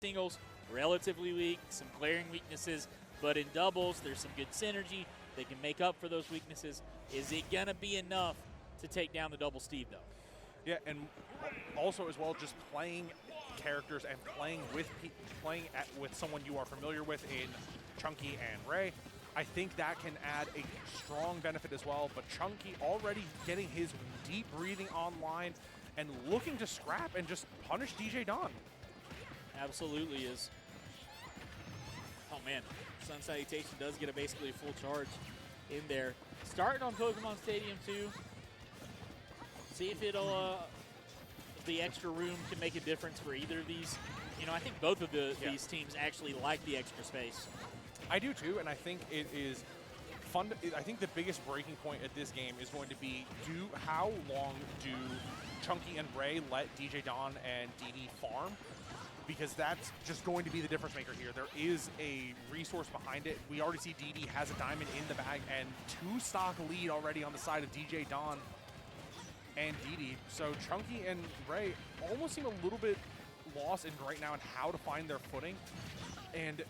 Singles, relatively weak, some glaring weaknesses, but in doubles, there's some good synergy. They can make up for those weaknesses. Is it going to be enough to take down the double Steve, though? Yeah, and also as well, just playing characters and playing with someone you are familiar with in Chunky and Ray. I think that can add a strong benefit as well, but Chunky already getting his deep breathing online and looking to scrap and just punish DJDon. Absolutely is. Oh man, Sun Salutation does get basically a full charge in there. Starting on Pokemon Stadium too. See if it'll, the extra room can make a difference for either of these. You know, I think both of these teams actually like the extra space. I do too, and I think it is fun. I think the biggest breaking point at this game is going to be how long do Chunky and Ray let DJDon and DDee farm? Because that's just going to be the difference maker here. There is a resource behind it. We already see DDee has a diamond in the bag and 2-stock lead already on the side of DJDon and DDee. So Chunky and Ray almost seem a little bit lost right now in how to find their footing. And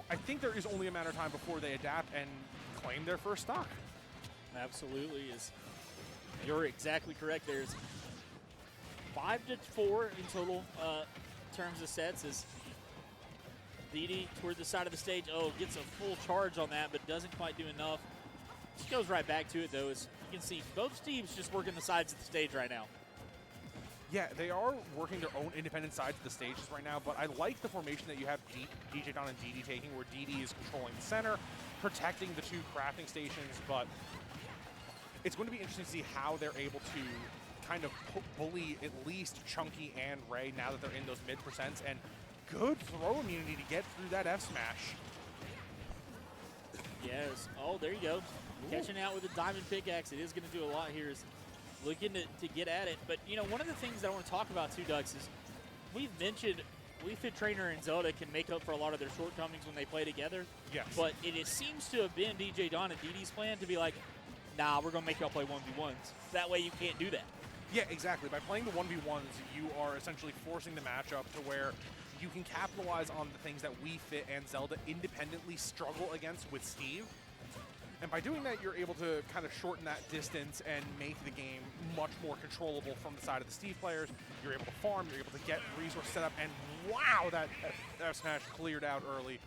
I think there is only a matter of time before they adapt and claim their first stock. Absolutely is. You're exactly correct. There's 5 to 4 in total terms of sets as DDee toward the side of the stage. Oh, gets a full charge on that, but doesn't quite do enough. Just goes right back to it, though, as you can see both teams just working the sides of the stage right now. Yeah, they are working their own independent sides of the stages right now, but I like the formation that you have DJDon and DDee taking, where DDee is controlling the center, protecting the 2 crafting stations, but it's going to be interesting to see how they're able to kind of bully at least Chunky and Ray now that they're in those mid-percents, and good throw immunity to get through that F-smash. Yes. Oh, there you go. Ooh. Catching out with a diamond pickaxe. It is going to do a lot here. Is looking to get at it. But, you know, one of the things that I want to talk about, too, Dux, is we've mentioned Wii Fit Trainer and Zelda can make up for a lot of their shortcomings when they play together. Yes. But it seems to have been DJDon and DDee's plan to be like, nah, we're going to make y'all play 1v1s. That way you can't do that. Yeah, exactly. By playing the 1v1s, you are essentially forcing the matchup to where you can capitalize on the things that Wii Fit and Zelda independently struggle against with Steve. And by doing that, you're able to kind of shorten that distance and make the game much more controllable from the side of the Steve players. You're able to farm, you're able to get resource set up, and wow, that F-smash cleared out early.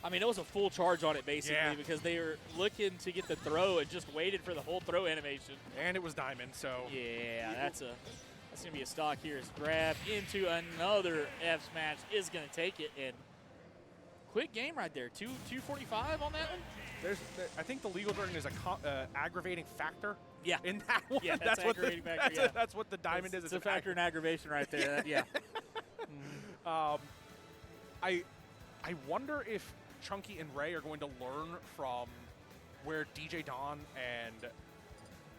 I mean, it was a full charge on it, basically, because they were looking to get the throw and just waited for the whole throw animation. And it was diamond, so... Yeah, that's going to be a stock here. Is grab into another F-smash, is going to take it, and quick game right there. 245 on that one? I think the legal jargon is a aggravating factor. Yeah. In that one. Yeah, that's aggravating factor, that's what the diamond is. It's a factor in aggravation right there. Yeah. I wonder if Chunky and Ray are going to learn from where DJDon and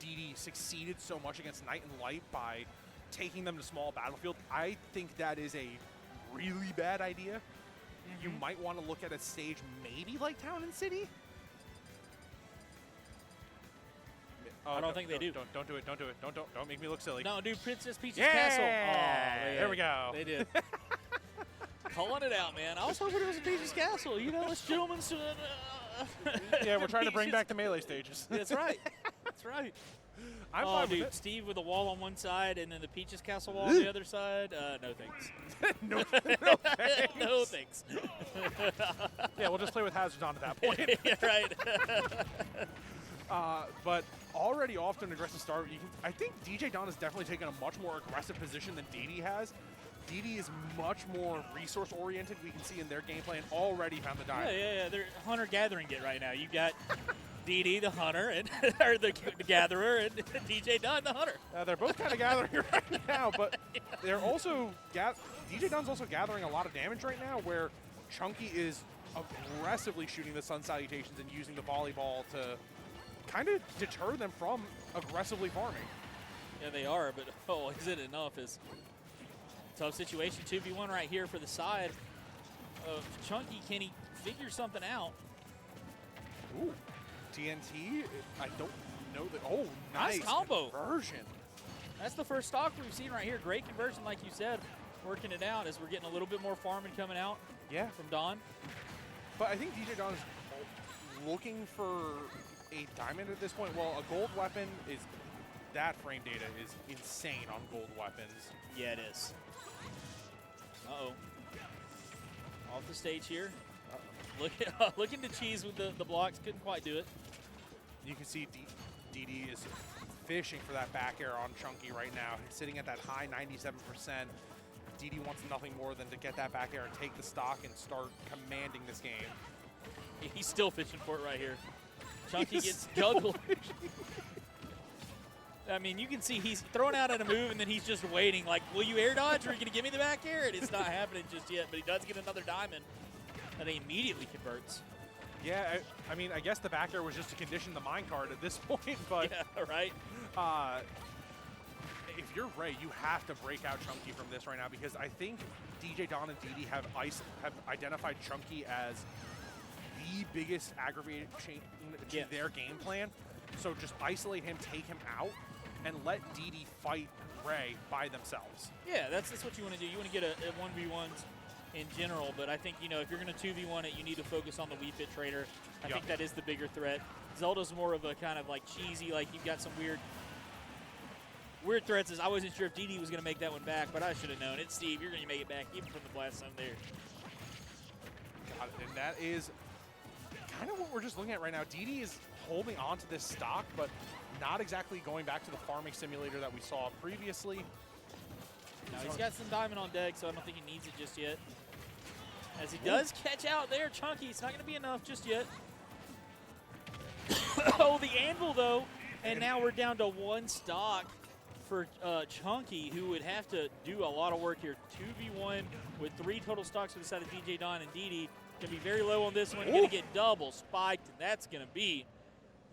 DDee succeeded so much against Night and Light by taking them to small battlefield. I think that is a really bad idea. You might want to look at a stage maybe like Town and City. I don't think they do. Don't do it. Don't do it. Don't make me look silly. No, dude, Princess Peach's Castle. Oh, there we go. They did. Calling it out, man. I was hoping it was a Peach's Castle. You know, it's gentlemen's. Yeah, we're trying to bring back the melee stages. That's right. That's right. I'm fine with it. Steve with a wall on one side and then the Peach's Castle wall on the other side. No thanks. no thanks. No thanks. Yeah, we'll just play with hazards on at that point. Yeah, right. But already off to an aggressive start. I think DJDon has definitely taken a much more aggressive position than DDee has. DDee is much more resource-oriented. We can see in their gameplay and already found the diamond. Yeah. They're hunter-gathering it right now. You've got DDee the hunter, and or the gatherer, and DJDon the hunter. They're both kind of gathering right now, but they're also DJDon's also gathering a lot of damage right now, where Chunky is aggressively shooting the Sun Salutations and using the volleyball to kind of deter them from aggressively farming. Yeah, they are, but is it enough? Is tough situation. 2v1 right here for the side of Chunky. Can he figure something out? Ooh. TNT? I don't know that. Oh, nice combo conversion. That's the first stock we've seen right here. Great conversion, like you said, working it out as we're getting a little bit more farming coming out from Don. But I think DJDon is looking for a diamond at this point. Well, a gold weapon is, that frame data is insane on gold weapons. Yeah, it is. Uh-oh. Off the stage here. Looking to cheese with the blocks. Couldn't quite do it. You can see DDee is fishing for that back air on Chunky right now. He's sitting at that high 97%. DDee wants nothing more than to get that back air and take the stock and start commanding this game. He's still fishing for it right here. Chunky gets juggled. I mean, you can see he's throwing out at a move, and then he's just waiting. Like, will you air dodge, or are you going to give me the back air? And it's not happening just yet, but he does get another diamond that he immediately converts. Yeah, I mean, I guess the back air was just to condition the minecart at this point, but yeah, right. If you're Ray, you have to break out Chunky from this right now, because I think DJDon and DDee have identified Chunky as the biggest aggravator to their game plan. So just isolate him, take him out, and let DDee fight Ray by themselves. Yeah, that's what you want to do. You want to get a 1v1s in general, but I think, you know, if you're going to 2v1 it, you need to focus on the Wii Fit Trader. I think that is the bigger threat. Zelda's more of a kind of like cheesy, like you've got some weird threats. I wasn't sure if DDee was going to make that one back, but I should have known. It's Steve. You're going to make it back even from the blast zone there. God, and that is kind of what we're just looking at right now. DDee is holding on to this stock, but not exactly going back to the farming simulator that we saw previously. No, he's got some diamond on deck, so I don't think he needs it just yet. As he does catch out there, Chunky. It's not going to be enough just yet. Oh, the anvil, though. And now we're down to one stock for Chunky, who would have to do a lot of work here. 2v1 with 3 total stocks for the side of DJDon and DDee. Going to be very low on this one. Going to get double spiked, and that's going to be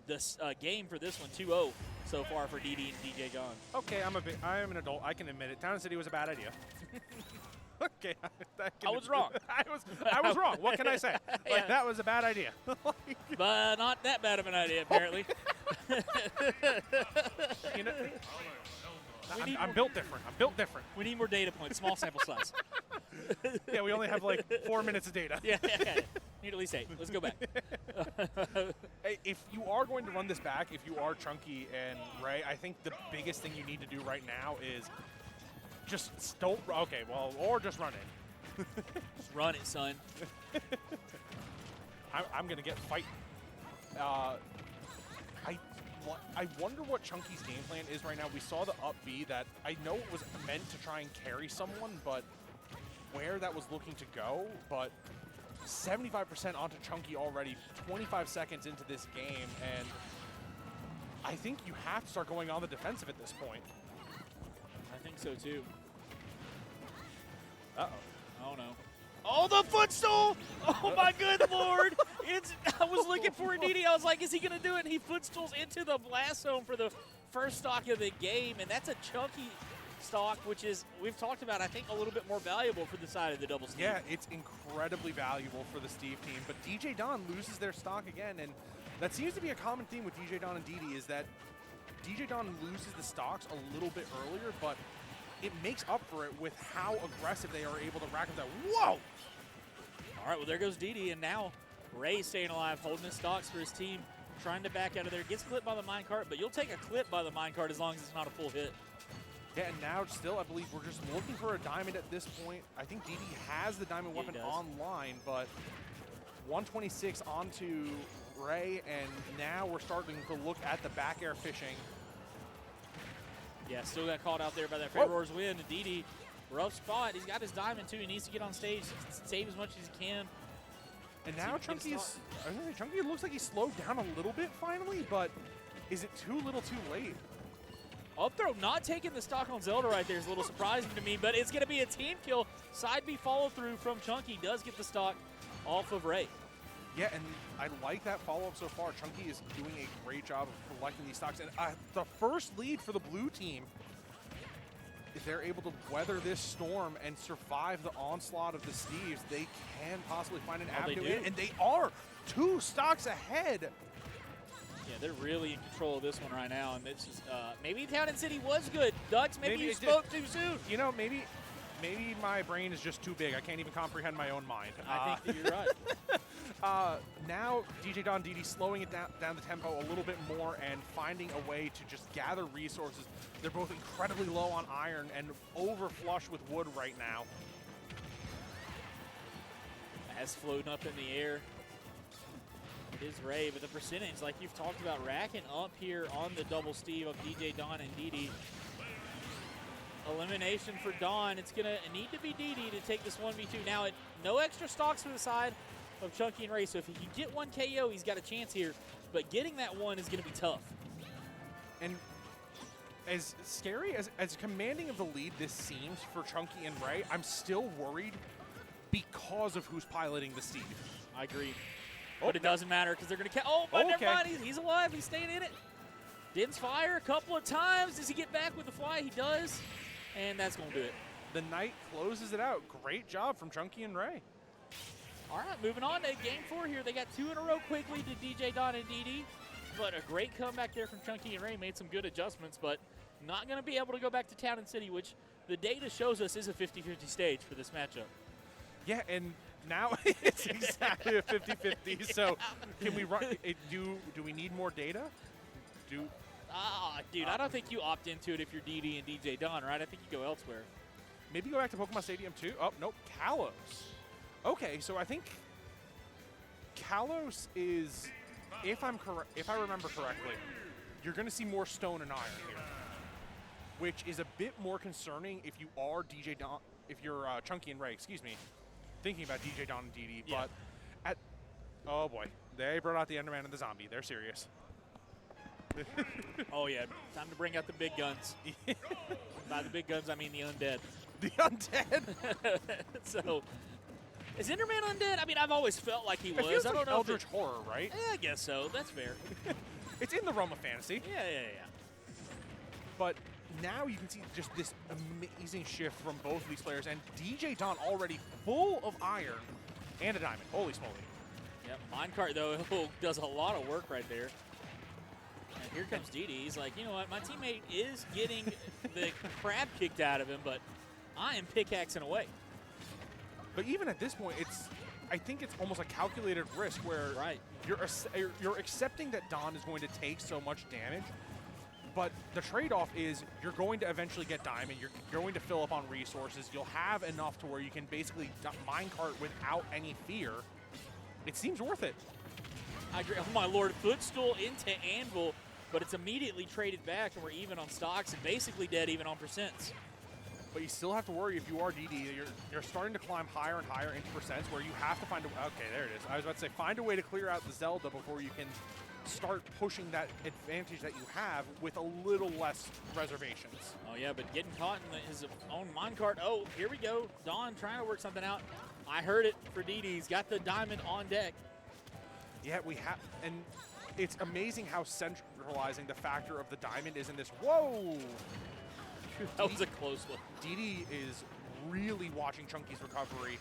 the game for this one, 2-0 so far for DDee and DJDon. Okay, I am an adult. I can admit it. Town City was a bad idea. Okay, I was wrong. I was wrong. What can I say? Like, that was a bad idea. But not that bad of an idea, apparently. You know, I'm built different. I'm built different. We need more data points. Small sample size. Yeah, we only have like 4 minutes of data. Yeah. Need at least 8. Let's go back. Hey, if you are going to run this back, if you are Chunky and Ray, I think the biggest thing you need to do right now is just don't. Okay, well, or just run it. Just run it, son. I'm gonna get fight. I wonder what Chunky's game plan is right now. We saw the up B that I know it was meant to try and carry someone, but where that was looking to go. But 75% onto Chunky already, 25 seconds into this game, and I think you have to start going on the defensive at this point. I think so too. Uh-oh. Oh no. Oh, the footstool! Oh my good lord! I was looking for a DDee. I was like, is he gonna do it? And he footstools into the blast zone for the first stock of the game, and that's a Chunky stock, which is, we've talked about, I think, a little bit more valuable for the side of the double Steve. Yeah, it's incredibly valuable for the Steve team, but DJDon loses their stock again, and that seems to be a common theme with DJDon and DDee, is that DJDon loses the stocks a little bit earlier, but it makes up for it with how aggressive they are able to rack up that. Whoa! All right, well, there goes DDee, and now Ray staying alive, holding his stocks for his team, trying to back out of there. Gets clipped by the minecart, but you'll take a clip by the minecart as long as it's not a full hit. Yeah, and now still, I believe we're just looking for a diamond at this point. I think DDee has the diamond weapon online, but 126 onto Ray, and now we're starting to look at the back air fishing. Yeah, still got caught out there by that Ferror's win. And DDee, rough spot. He's got his diamond, too. He needs to get on stage, save as much as he can. And now Chunky looks like he slowed down a little bit finally, but is it too little too late? Up throw not taking the stock on Zelda right there is a little surprising to me, but it's going to be a team kill. Side B follow through from Chunky. Does get the stock off of Ray. Yeah, and I like that follow-up so far. Chunky is doing a great job of collecting these stocks. And the first lead for the blue team, if they're able to weather this storm and survive the onslaught of the Steves, they can possibly find an avenue in. And they are 2 stocks ahead. Yeah, they're really in control of this one right now. And this is, maybe Town and City was good. Ducks, maybe you spoke too soon. You know, maybe maybe my brain is just too big. I can't even comprehend my own mind. I think that you're right. Now DJDon, DDee slowing it down the tempo a little bit more and finding a way to just gather resources. They're both incredibly low on iron and over flush with wood right now. As floating up in the air. It is Ray, but the percentage, like you've talked about, racking up here on the double Steve of DJDon and DDee. Elimination for Don. It's going to need to be DDee to take this 1v2. Now, no extra stocks for the side of Chunky and Ray, so if he can get one KO, he's got a chance here. But getting that one is going to be tough. And as scary, as commanding of the lead this seems for Chunky and Ray, I'm still worried because of who's piloting the Steve. I agree. But it doesn't matter because they're going to oh, but never mind. He's alive. He's staying in it. Din's fire a couple of times. Does he get back with the fly? He does. And that's going to do it. The Knight closes it out. Great job from Chunky and Ray. All right, moving on to game 4 here. They got 2 in a row quickly to DJDon and DDee. But a great comeback there from Chunky and Ray. Made some good adjustments, but not going to be able to go back to Town and City, which the data shows us is a 50-50 stage for this matchup. Yeah, and now it's exactly a 50-50. So can we run? Do we need more data? Dude, I don't think you opt into it if you're DDee and DJDon, right? I think you go elsewhere. Maybe go back to Pokemon Stadium 2. Oh, nope, Kalos. Okay, so I think Kalos is, if I remember correctly, you're going to see more stone and iron here, which is a bit more concerning if you are DJDon, if you're Chunky and Ray, excuse me, thinking about DJDon and DDee. Yeah. But oh boy, they brought out the Enderman and the zombie. They're serious. Oh yeah, time to bring out the big guns. By the big guns, I mean the undead. The undead. So, is Enderman undead? I mean, I've always felt like he was. It feels I don't like know. Eldritch horror, right? Yeah, I guess so. That's fair. It's in the realm of fantasy. Yeah. But now you can see just this amazing shift from both of these players, and DJDon already full of iron and a diamond. Holy smoly. Yep, Minecart, though, does a lot of work right there. And here comes DDee. He's like, you know what, my teammate is getting the crab kicked out of him, but I am pickaxing away. But even at this point, I think it's almost a calculated risk where you're accepting that Don is going to take so much damage, but the trade-off is you're going to eventually get diamond, you're going to fill up on resources, you'll have enough to where you can basically minecart without any fear. It seems worth it. I agree. Oh my lord, footstool into anvil, but it's immediately traded back, and we're even on stocks and basically dead even on percents. But you still have to worry if you are DDee. You're starting to climb higher and higher into percents where you have to find a okay, there it is. I was about to say find a way to clear out the Zelda before you can start pushing that advantage that you have with a little less reservations. Oh yeah, but getting caught in his own minecart. Oh, here we go. Don trying to work something out. I heard it for DDee. He's got the diamond on deck. Yeah, we have, and it's amazing how centralizing the factor of the diamond is in this. Whoa! That was a close one. DDee is really watching Chunky's recovery.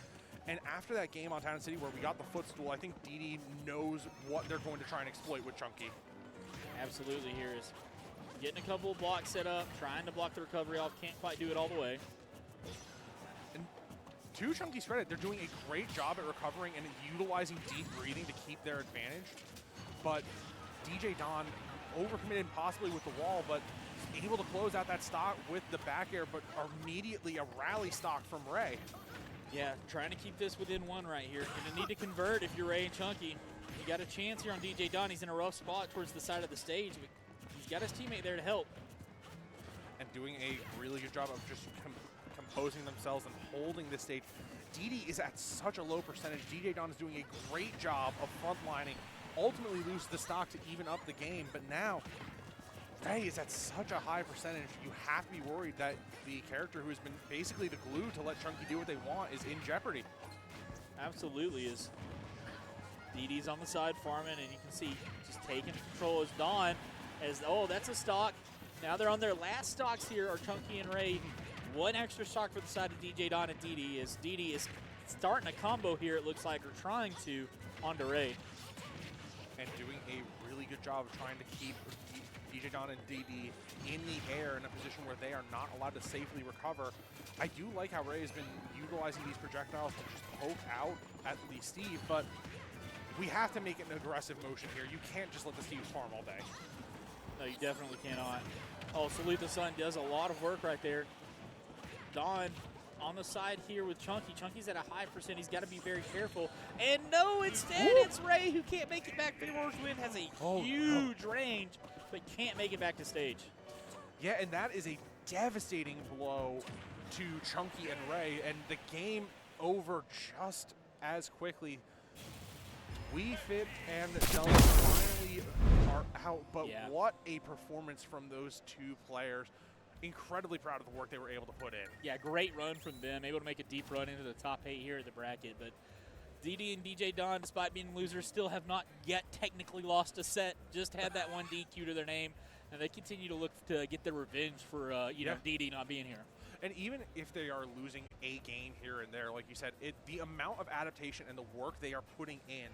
And after that game on Town City where we got the footstool, I think DDee knows what they're going to try and exploit with Chunky. Absolutely. Here is getting a couple of blocks set up, trying to block the recovery off. Can't quite do it all the way. And to Chunky's credit, they're doing a great job at recovering and utilizing deep breathing to keep their advantage. But DJDon overcommitted possibly with the wall, but able to close out that stock with the back air, but immediately a rally stock from Ray. Yeah, trying to keep this within one right here. Gonna need to convert if you're Ray and Chunky. You got a chance here on DJDon. He's in a rough spot towards the side of the stage, but he's got his teammate there to help. And doing a really good job of just composing themselves and holding this stage. DDee is at such a low percentage. DJDon is doing a great job of frontlining, ultimately lose the stock to even up the game, but now Ray is at such a high percentage, you have to be worried that the character who has been basically the glue to let Chunky do what they want is in jeopardy. Absolutely is. DDee's on the side farming, and you can see just taking control as Don. Oh, that's a stock. Now they're on their last stocks here are Chunky and Ray. One extra stock for the side of DJDon and DDee as DDee is starting a combo here, it looks like, or trying to, onto Ray. And doing a really good job of trying to keep DJDon and DDee in the air in a position where they are not allowed to safely recover. I do like how Ray has been utilizing these projectiles to just poke out at Lee Steve, but we have to make it an aggressive motion here. You can't just let the Steves farm all day. No, you definitely cannot. Oh, Salute the Sun does a lot of work right there. Don on the side here with Chunky. Chunky's at a high percent. He's got to be very careful. And no, instead it's Ray who can't make it back. Favor's Win has a huge range, but can't make it back to stage. Yeah, and that is a devastating blow to Chunky and Ray, and the game over just as quickly. We Fit and Zelda finally are out, but what a performance from those two players. Incredibly proud of the work they were able to put in. Yeah, great run from them. Able to make a deep run into the top 8 here at the bracket. But DDee and DJDon, despite being losers, still have not yet technically lost a set. Just had that one DQ to their name, and they continue to look to get their revenge for you know, DDee not being here. And even if they are losing a game here and there, like you said, the amount of adaptation and the work they are putting in